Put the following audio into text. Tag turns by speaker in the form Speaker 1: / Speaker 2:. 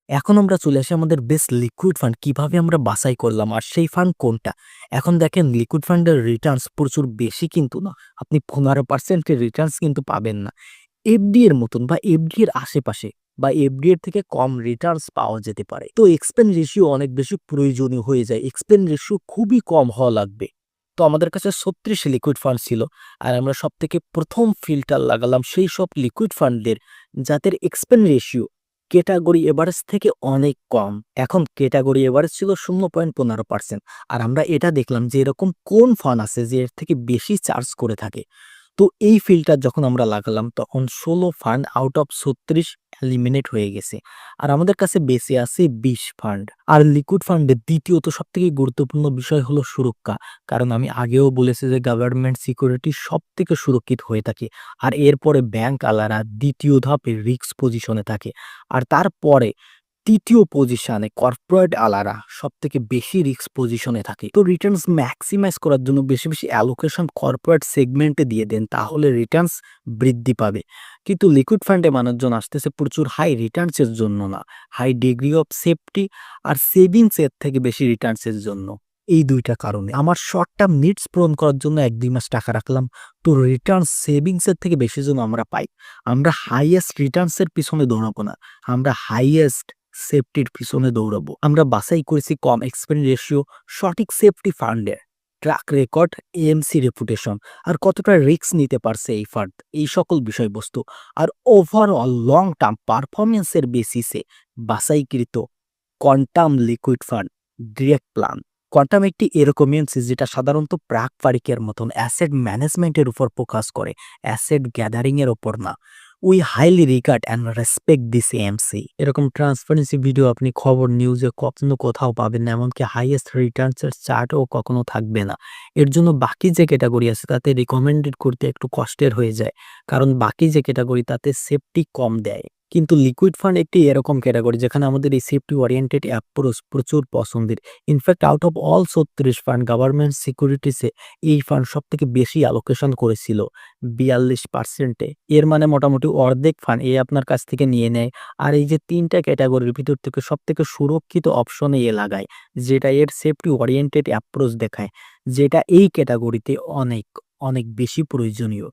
Speaker 1: এখন আমরা চলে আসি আমাদের বেস্ট লিকুইড ফান্ড কিভাবে আমরা বাছাই করলাম আর সেই ফান্ড কোনটা। এখন দেখেন লিকুইড ফান্ডের রিটার্নস প্রচুর বেশি কিন্তু না। আপনি 15% এর রিটার্নস কিন্তু পাবেন না। এফডি এর মতন বা এফডি এর আশেপাশে বা এফডি এর থেকে কম রিটার্নস পাওয়া যেতে পারে। তো এক্সপেন্স রেশিও অনেক বেশি প্রয়োজনীয় হয়ে যায়। এক্সপেন্স রেশিও খুবই কম হওয়া লাগবে। তো আমাদের কাছে ৩৬ লিকুইড ফান্ড ছিল। আর আমরা সবথেকে ১ম ফিল্টার লাগালাম সেই সব লিকুইড ফান্ডের যাদের এক্সপেন্স রেশিও ক্যাটেগরি এভারেজ থেকে অনেক কম। এখন ক্যাটেগরি এভারেজ ছিল ০.১৫%। আর আমরা এটা দেখলাম যে এরকম কোন ফান্ড আছে যে এর থেকে বেশি চার্জ করে থাকে। তো এই ফিল্টার যখন আমরা লাগালাম তখন ১৬ ফান্ড আউট অফ ৩৬ এলিমিনেট হয়ে গেছে। আর আমাদের কাছে বেঁচে আছে ২০ ফান্ড। আর লিকুইড ফান্ডের দ্বিতীয়ত সবথেকে গুরুত্বপূর্ণ বিষয় হলো সুরক্ষা। কারণ আমি আগেও বলেছি যে গভর্নমেন্ট সিকিউরিটি সবথেকে সুরক্ষিত হয়ে থাকে। আর এরপরে ব্যাংক আলারা দ্বিতীয় ধাপে রিস্ক পজিশনে থাকে। আর তারপরে ৩য় পজিশনে কর্পোরেট আলারা সবথেকে বেশি রিস্ক পজিশনে থাকে। তো রিটার্নস ম্যাক্সিমাইজ করার জন্য বেশি, বেশি অ্যালোকেশন কর্পোরেট সেগমেন্টে দিয়ে দেন তাহলে রিটার্নস বৃদ্ধি পাবে। কিন্তু লিকুইড ফান্ডে মানুষজন আসতেছে প্রচুর হাই রিটার্নস এর জন্য না, হাই ডিগ্রি অফ সেফটি আর সেভিংস এর থেকে বেশি রিটার্নস এর জন্য। এই ২ টা কারণে। আমার শর্ট টার্ম নিডস পূরণ করার জন্য ১-২ মাস টাকা রাখলাম। তো রিটার্নস সেভিংস এর থেকে বেশি যেন আমরা পাই। আমরা হাইয়েস্ট রিটার্নস এর পিছনে দৌড়াবো না। আমরা হাইয়েস্ট সেফটির পিছনে দৌড়াবো। আমরা বাছাই করেছি কম এক্সপেন্স রেশিও, সঠিক সেফটি ফান্ডের ট্র্যাক রেকর্ড, এএমসি রেপুটেশন আর কতটা রিস্ক নিতে পারছে এই ফান্ড, এই সকল বিষয়বস্তু আর ওভারঅল লং টার্ম পারফরম্যান্সের বেসিসে বাছাইকৃত Quantum liquid fund direct plan. Quantum একটি এরকম এমসি যেটা সাধারণত প্রাক ফারিকের মতন অ্যাসেট ম্যানেজমেন্টের উপর ফোকাস করে, অ্যাসেট গ্যাদারিং এর উপর না। We highly regard and respect this MC. এরকম ট্রান্সপারেন্সি ভিডিও আপনি খবর নিউজে কখনো কোথাও পাবেন না, এমনকি হাইয়েস্ট রিটার্নস এর চার্টও কখনো থাকবে না। এর জন্য বাকি যে ক্যাটাগরি আছে তাতে রিকমেন্ডেড করতে একটু কষ্টের হয়ে যায়, কারণ বাকি যে ক্যাটাগরি তাতে সেফটি কম দেয়। কিন্তু লিকুইড ফান্ড একটি এরকম ক্যাটাগরি যেখানে আমাদের এই সেফটি ওরিয়েন্টেড অ্যাপ্রোচ প্রচুর পছন্দের। In fact out of all ৩৬ fund government সিকিউরিটিসে এই ফান্ড সবথেকে বেশি অ্যালোকেশন করেছিল ৪২%। এর মানে মোটামুটি অর্ধেক ফান্ড আপনার কাছ থেকে নিয়ে নেয়। আর এই যে ৩ টা ক্যাটাগরির ভিতর থেকে সবথেকে সুরক্ষিত অপশনে লাগায়, যেটা এর সেফটি ওরিয়েন্টেড অ্যাপ্রোচ দেখায়, যেটা এই ক্যাটাগরিতে অনেক, অনেক বেশি প্রয়োজনীয়।